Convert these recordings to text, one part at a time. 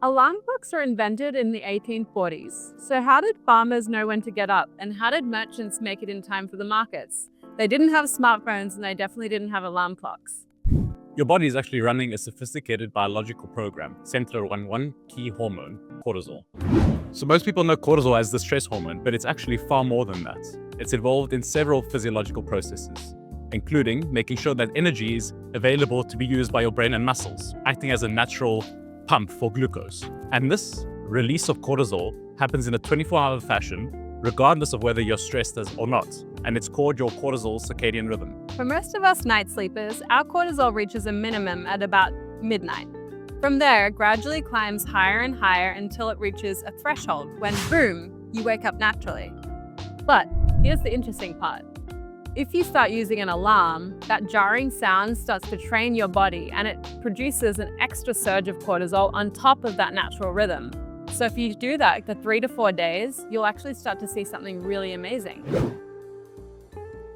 Alarm clocks were invented in the 1840s. So how did farmers know when to get up, and how did merchants make it in time for the markets? They didn't have smartphones, and they definitely didn't have alarm clocks. Your body is actually running a sophisticated biological program centered on one key hormone, cortisol. So most people know cortisol as the stress hormone, but it's actually far more than that. It's involved in several physiological processes, including making sure that energy is available to be used by your brain and muscles, acting as a natural pump for glucose. And this release of cortisol happens in a 24-hour fashion, regardless of whether you're stressed or not. And it's called your cortisol circadian rhythm. For most of us night sleepers, our cortisol reaches a minimum at about midnight. From there, it gradually climbs higher and higher until it reaches a threshold when, boom, you wake up naturally. But here's the interesting part. If you start using an alarm, that jarring sound starts to train your body and it produces an extra surge of cortisol on top of that natural rhythm. So if you do that for 3 to 4 days, you'll actually start to see something really amazing.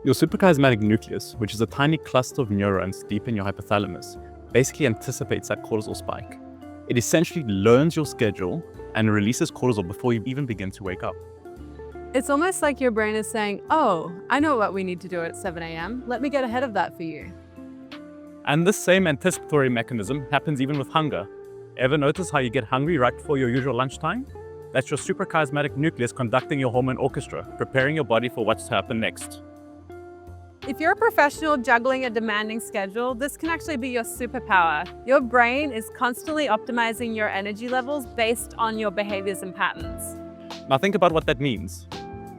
Your suprachiasmatic nucleus, which is a tiny cluster of neurons deep in your hypothalamus, basically anticipates that cortisol spike. It essentially learns your schedule and releases cortisol before you even begin to wake up. It's almost like your brain is saying, oh, I know what we need to do at 7 a.m. Let me get ahead of that for you. And this same anticipatory mechanism happens even with hunger. Ever notice how you get hungry right before your usual lunchtime? That's your suprachiasmatic nucleus conducting your hormone orchestra, preparing your body for what's to happen next. If you're a professional juggling a demanding schedule, this can actually be your superpower. Your brain is constantly optimizing your energy levels based on your behaviors and patterns. Now think about what that means.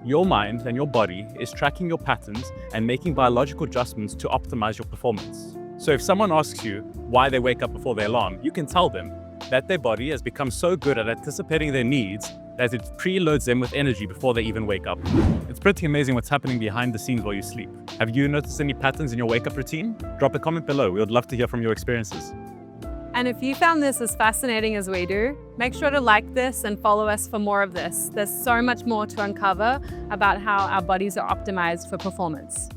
Your mind and your body is tracking your patterns and making biological adjustments to optimize your performance. So if someone asks you why they wake up before their alarm, you can tell them that their body has become so good at anticipating their needs that it preloads them with energy before they even wake up. It's pretty amazing what's happening behind the scenes while you sleep. Have you noticed any patterns in your wake-up routine? Drop a comment below. We would love to hear from your experiences. And if you found this as fascinating as we do, make sure to like this and follow us for more of this. There's so much more to uncover about how our bodies are optimized for performance.